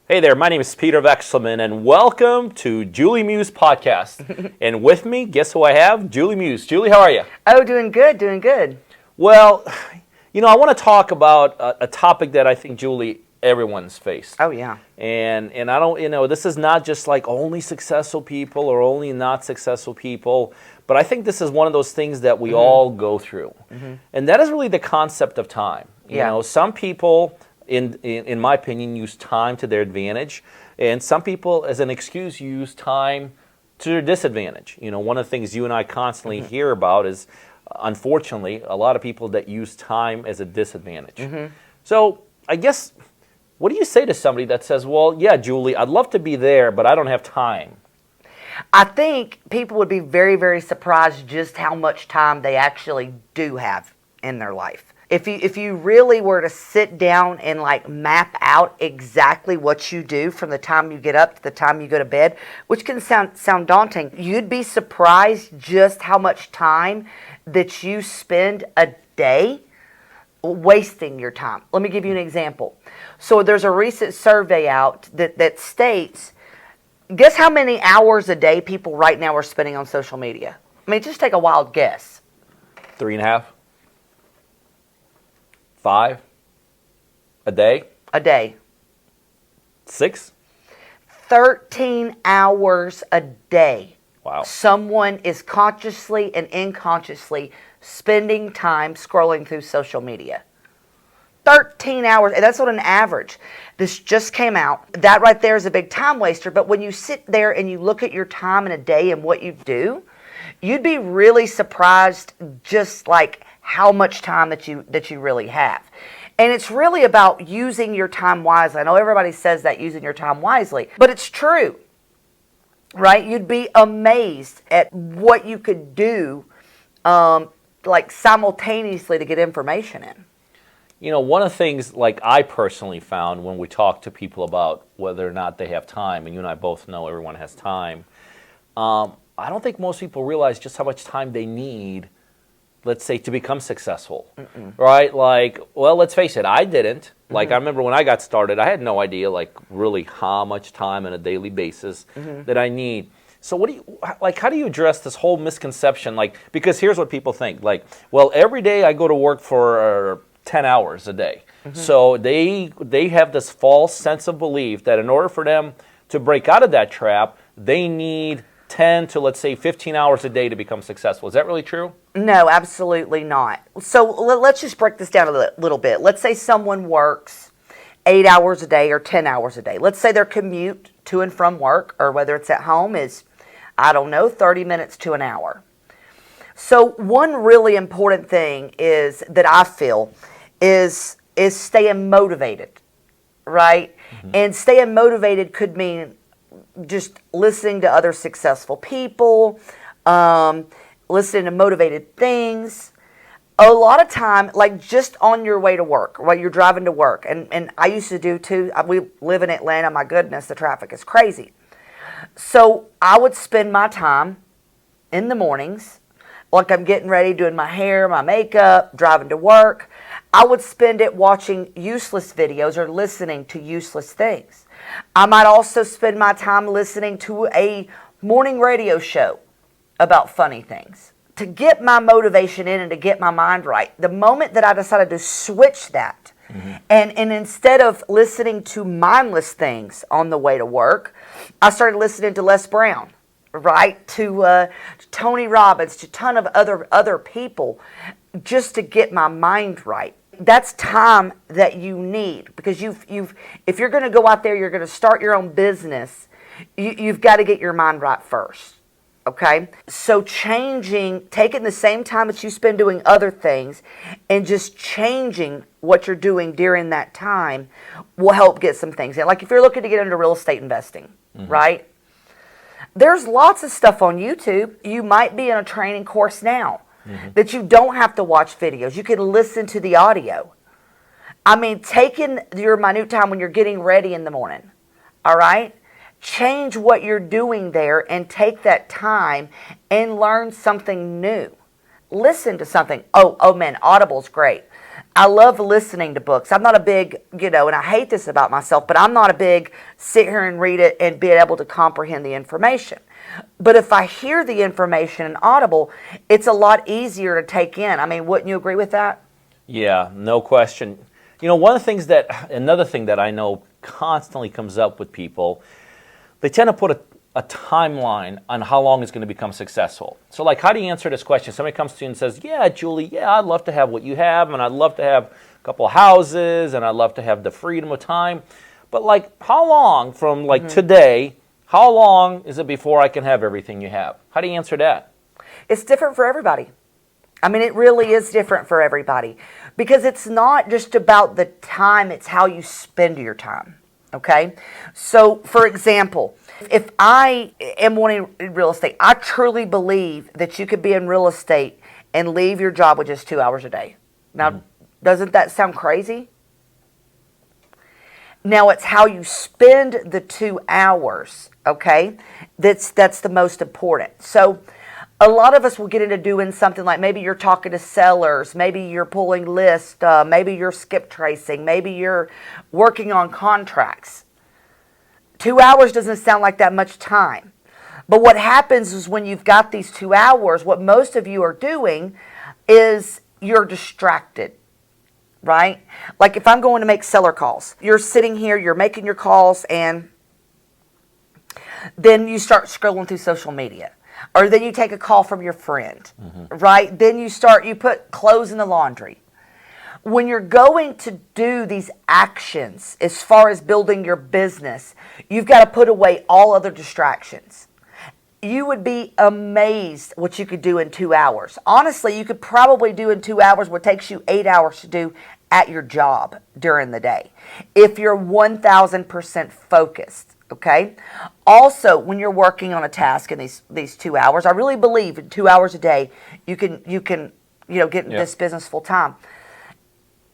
Hey there, my name is Peter Vexelman, and welcome to Julie Muse Podcast. And with me, guess who I have? Julie Muse. Julie, how are you? Oh, doing good, doing good. Well, I want to talk about a topic that I think, Julie, everyone's faced. Oh, yeah. And I don't, this is not just like only successful people or only not successful people, but I think this is one of those things that we all go through. And that is really the concept of time. You know, some people, in my opinion, use time to their advantage, and some people, as an excuse, use time to their disadvantage. One of the things you and I constantly hear about is, unfortunately, a lot of people that use time as a disadvantage. So I guess, what do you say to somebody that says, well, yeah, Julie, I'd love to be there, but I don't have time? I think people would be very, very surprised just how much time they actually do have in their life. If you really were to sit down and like map out exactly what you do from the time you get up to the time you go to bed, which can sound daunting, you'd be surprised just how much time that you spend a day wasting your time. Let me give you an example. So there's a recent survey out that states, guess how many hours a day people right now are spending on social media? I mean, just take a wild guess. 3.5? 5? A day? A day. 6? 13 hours a day. Wow. Someone is consciously and unconsciously spending time scrolling through social media. 13 hours, and that's on an average. This just came out. That right there is a big time waster, but when you sit there and you look at your time in a day and what you do, you'd be really surprised just like how much time that you really have. And it's really about using your time wisely. I know everybody says that, using your time wisely, but it's true, right? You'd be amazed at what you could do like simultaneously to get information in. One of the things like I personally found when we talk to people about whether or not they have time, and you and I both know everyone has time, I don't think most people realize just how much time they need, let's say, to become successful, right? Like, well, let's face it, I didn't. Like, I remember when I got started, I had no idea, like, really how much time on a daily basis that I need. So how do you address this whole misconception? Like, because here's what people think, like, well, every day I go to work for 10 hours a day. So they have this false sense of belief that in order for them to break out of that trap, they need 10 to, let's say, 15 hours a day to become successful. Is that really true? No, absolutely not. So let's just break this down a little bit. Let's say someone works 8 hours a day or 10 hours a day. Let's say their commute to and from work, or whether it's at home, is, 30 minutes to an hour. So one really important thing is that I feel is staying motivated, right? And staying motivated could mean just listening to other successful people, listening to motivated things. A lot of time, like just on your way to work, while you're driving to work, and I used to do too. We live in Atlanta. My goodness, the traffic is crazy. So I would spend my time in the mornings, like I'm getting ready, doing my hair, my makeup, driving to work. I would spend it watching useless videos or listening to useless things. I might also spend my time listening to a morning radio show about funny things to get my motivation in and to get my mind right. The moment that I decided to switch that, and instead of listening to mindless things on the way to work, I started listening to Les Brown, right? To Tony Robbins, to a ton of other people, just to get my mind right. That's time that you need, because if you're going to go out there, you're going to start your own business, you've got to get your mind right first. Okay? So taking the same time that you spend doing other things and just changing what you're doing during that time will help get some things in. Like if you're looking to get into real estate investing, right? There's lots of stuff on YouTube. You might be in a training course now that you don't have to watch videos. You can listen to the audio. I mean, taking your minute time when you're getting ready in the morning, all right? Change what you're doing there and take that time and learn something new. Listen to something. Oh man, Audible's great. I love listening to books. I'm not a big, and I hate this about myself, but I'm not a big sit here and read it and be able to comprehend the information. But if I hear the information in Audible, it's a lot easier to take in. I mean, wouldn't you agree with that? Yeah, no question. Another thing that I know constantly comes up with people, they tend to put a timeline on how long it's going to become successful. So like, how do you answer this question? Somebody comes to you and says, yeah, Julie, I'd love to have what you have, and I'd love to have a couple of houses, and I'd love to have the freedom of time. But like, how long from like today, how long is it before I can have everything you have? How do you answer that? It's different for everybody. I mean, it really is different for everybody, because it's not just about the time, it's how you spend your time. Okay? So, for example, if I am wanting real estate, I truly believe that you could be in real estate and leave your job with just 2 hours a day. Now, doesn't that sound crazy? Now, it's how you spend the 2 hours, okay? That's the most important. So, a lot of us will get into doing something like, maybe you're talking to sellers, maybe you're pulling lists, maybe you're skip tracing, maybe you're working on contracts. 2 hours doesn't sound like that much time. But what happens is when you've got these 2 hours, what most of you are doing is you're distracted, right? Like if I'm going to make seller calls, you're sitting here, you're making your calls, and then you start scrolling through social media. Or then you take a call from your friend, right? Then you put clothes in the laundry. When you're going to do these actions as far as building your business, you've got to put away all other distractions. You would be amazed what you could do in 2 hours. Honestly, you could probably do in 2 hours what takes you 8 hours to do at your job during the day, if you're 1,000% focused. Okay. Also, when you're working on a task in these 2 hours, I really believe in 2 hours a day you can get in this business full time.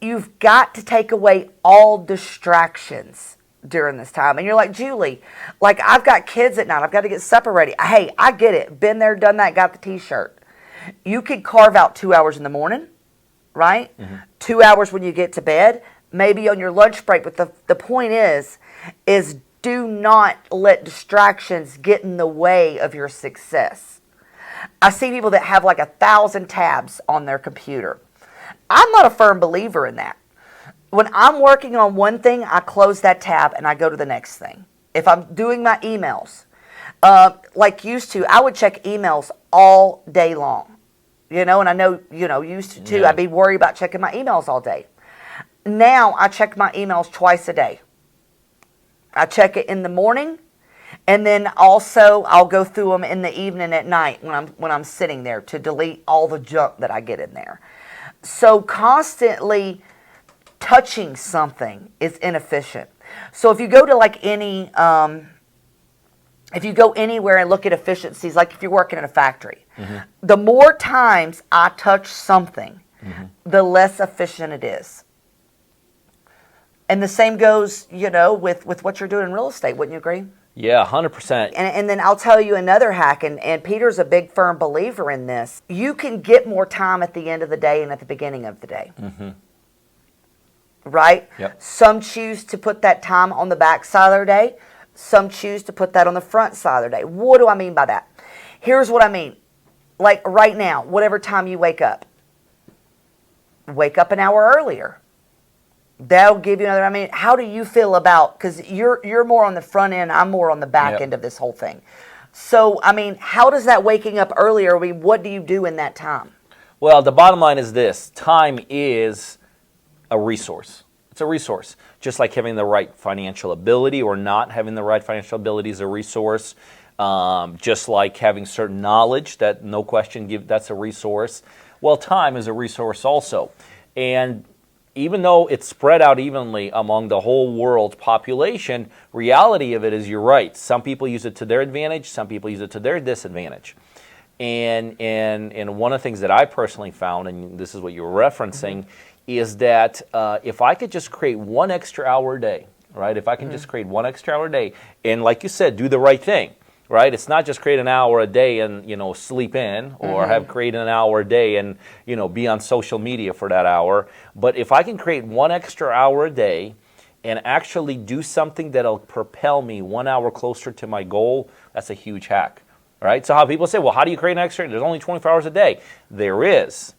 You've got to take away all distractions during this time. And you're like, Julie, like I've got kids at night. I've got to get supper ready. Hey, I get it. Been there, done that. Got the T-shirt. You could carve out 2 hours in the morning, right? 2 hours when you get to bed. Maybe on your lunch break. But the point is do not let distractions get in the way of your success. I see people that have like 1,000 tabs on their computer. I'm not a firm believer in that. When I'm working on one thing, I close that tab and I go to the next thing. If I'm doing my emails, like used to, I would check emails all day long. And I know, used to too, I'd be worried about checking my emails all day. Now I check my emails twice a day. I check it in the morning, and then also I'll go through them in the evening at night when I'm sitting there to delete all the junk that I get in there. So constantly touching something is inefficient. So if you go to like if you go anywhere and look at efficiencies, like if you're working in a factory, the more times I touch something, the less efficient it is. And the same goes, with what you're doing in real estate. Wouldn't you agree? Yeah, 100%. And then I'll tell you another hack, and Peter's a big firm believer in this. You can get more time at the end of the day and at the beginning of the day. Right? Yep. Some choose to put that time on the back side of their day. Some choose to put that on the front side of their day. What do I mean by that? Here's what I mean. Like right now, whatever time you wake up an hour earlier. That'll give you another. How do you feel about, because you're more on the front end, I'm more on the back end of this whole thing. So, how does that waking up earlier, what do you do in that time? Well, the bottom line is this. Time is a resource. It's a resource. Just like having the right financial ability or not having the right financial ability is a resource. Just like having certain knowledge, that no question, that's a resource. Well, time is a resource also. And even though it's spread out evenly among the whole world's population, reality of it is you're right. Some people use it to their advantage. Some people use it to their disadvantage. And one of the things that I personally found, and this is what you were referencing, is that if I could just create 1 extra hour a day, right? If I can just create 1 extra hour a day, and like you said, do the right thing. right? It's not just create an hour a day and, sleep in, or have create an hour a day and, be on social media for that hour. But if I can create 1 extra hour a day and actually do something that'll propel me 1 hour closer to my goal, that's a huge hack, right? So how people say, well, how do you create an extra? There's only 24 hours a day. There is.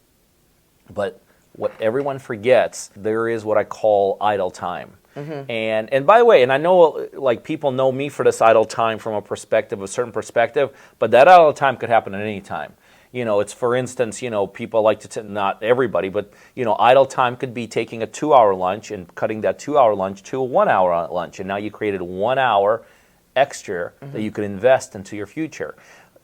But what everyone forgets, there is what I call idle time. And by the way, and I know like people know me for this idle time from a certain perspective, but that idle time could happen at any time. It's for instance, people like to, not everybody, but, idle time could be taking a 2-hour lunch and cutting that 2-hour lunch to a 1-hour lunch. And now you created 1 hour extra that you could invest into your future.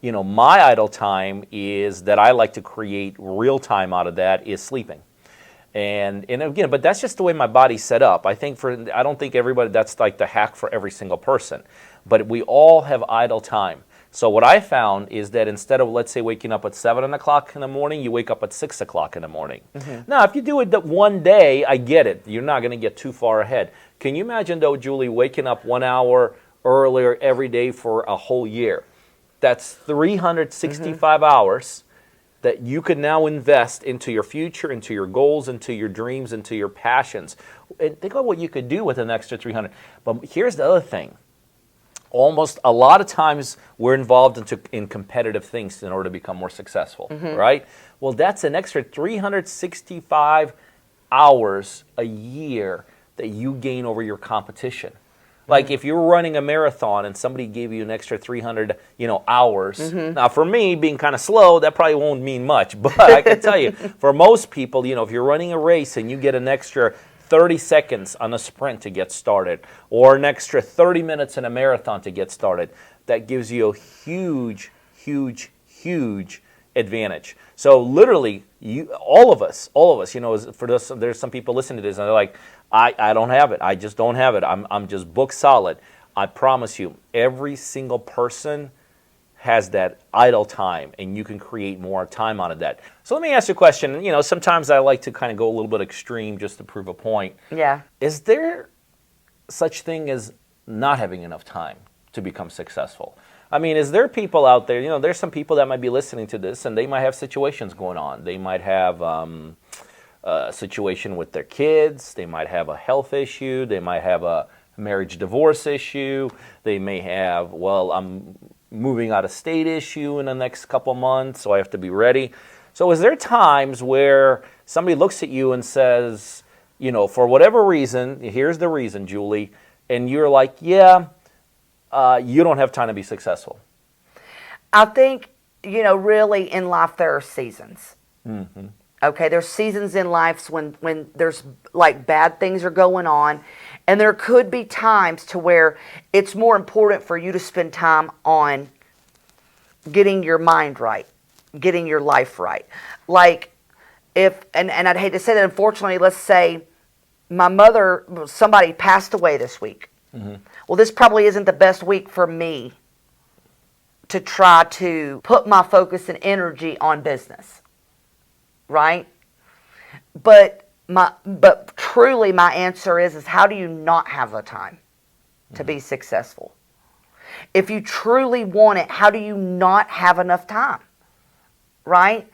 My idle time is that I like to create real time out of that is sleeping. And again, but that's just the way my body's set up. I don't think everybody, that's like the hack for every single person. But we all have idle time. So what I found is that instead of, let's say, waking up at 7 o'clock in the morning, you wake up at 6 o'clock in the morning. Now, if you do it that one day, I get it. You're not going to get too far ahead. Can you imagine, though, Julie, waking up 1 hour earlier every day for a whole year? That's 365 hours that you could now invest into your future, into your goals, into your dreams, into your passions. And think about what you could do with an extra 300. But here's the other thing. Almost a lot of times we're involved in competitive things in order to become more successful, right? Well, that's an extra 365 hours a year that you gain over your competition. Like if you're running a marathon and somebody gave you an extra 300, hours. Now for me, being kind of slow, that probably won't mean much. But I can tell you, for most people, if you're running a race and you get an extra 30 seconds on a sprint to get started, or an extra 30 minutes in a marathon to get started, that gives you a huge, huge, huge advantage. So literally, all of us, for this, there's some people listening to this and they're like, I don't have it. I just don't have it. I'm just book solid. I promise you, every single person has that idle time, and you can create more time out of that. So let me ask you a question. Sometimes I like to kind of go a little bit extreme just to prove a point. Yeah. Is there such thing as not having enough time to become successful? I mean, is there people out there, there's some people that might be listening to this, and they might have situations going on. They might have a situation with their kids. They might have a health issue. They might have a marriage divorce issue. They may have, I'm moving out of state issue in the next couple months, so I have to be ready. So is there times where somebody looks at you and says, for whatever reason, here's the reason, Julie, and you're like, yeah, you don't have time to be successful? I think, really in life there are seasons. Okay, there's seasons in life when there's like bad things are going on, and there could be times to where it's more important for you to spend time on getting your mind right, getting your life right. Like if, and I'd hate to say that, unfortunately, let's say somebody passed away this week. Well, this probably isn't the best week for me to try to put my focus and energy on business. Right? But truly my answer is how do you not have the time to be successful? If you truly want it, how do you not have enough time? Right?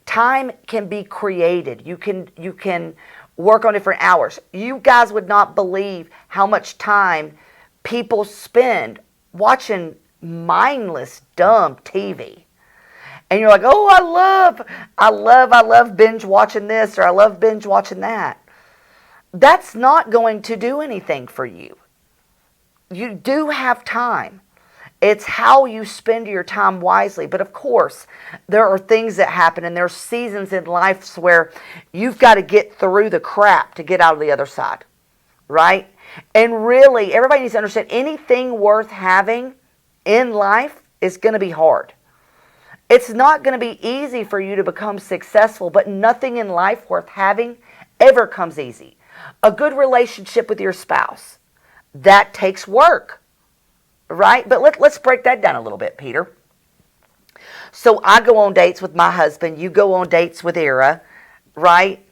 Time can be created. You can work on different hours. You guys would not believe how much time people spend watching mindless, dumb TV. And you're like, oh, I love binge watching this, or I love binge watching that. That's not going to do anything for you. You do have time. It's how you spend your time wisely. But of course, there are things that happen, and there's seasons in life where you've got to get through the crap to get out of the other side, right? And really, everybody needs to understand anything worth having in life is going to be hard. It's not going to be easy for you to become successful, but nothing in life worth having ever comes easy. A good relationship with your spouse, that takes work, right? But let's break that down a little bit, Peter. So I go on dates with my husband. You go on dates with Era, right?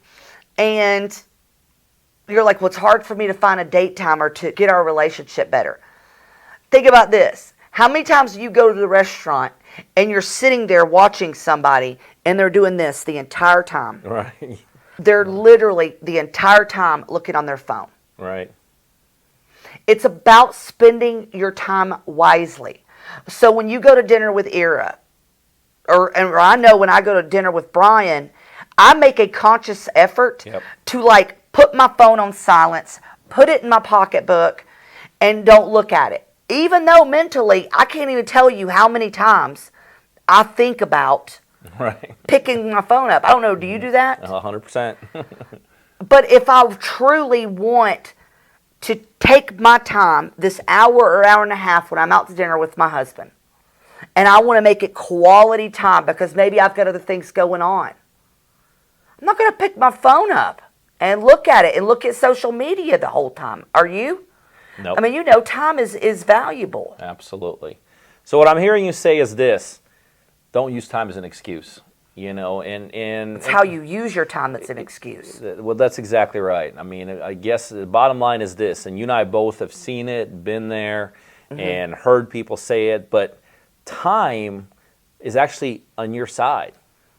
And you're like, well, it's hard for me to find a date timer to get our relationship better. Think about this. How many times do you go to the restaurant and you're sitting there watching somebody and they're doing this the entire time? Right. They're literally the entire time looking on their phone. Right. It's about spending your time wisely. So when you go to dinner with Ira, or I know when I go to dinner with Brian, I make a conscious effort to like put my phone on silence, put it in my pocketbook, and don't look at it. Even though mentally, I can't even tell you how many times I think about picking my phone up. I don't know, do you do that? 100%. But if I truly want to take my time, this hour or hour and a half when I'm out to dinner with my husband, and I want to make it quality time because maybe I've got other things going on, I'm not going to pick my phone up and look at it and look at social media the whole time. Are you? Nope. I mean, you know, time is valuable. Absolutely. So what I'm hearing you say is this: don't use time as an excuse. You know, and It's how you use your time that's an excuse. Well, that's exactly right. I mean, I guess the bottom line is this, and you and I both have seen it, been there, and heard people say it, but time is actually on your side.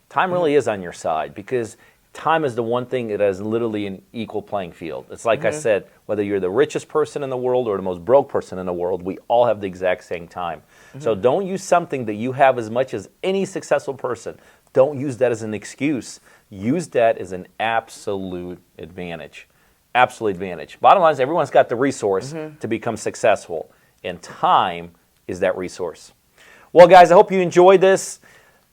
Time really is on your side because time is the one thing that is literally an equal playing field. It's like I said, whether you're the richest person in the world or the most broke person in the world, we all have the exact same time. So don't use something that you have as much as any successful person. Don't use that as an excuse. Use that as an absolute advantage. Absolute advantage. Bottom line is everyone's got the resource to become successful, and time is that resource. Well, guys, I hope you enjoyed this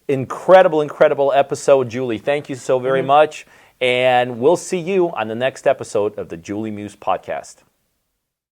incredible, incredible episode. Julie, thank you so very much, and we'll see you on the next episode of the Julie Muse Podcast.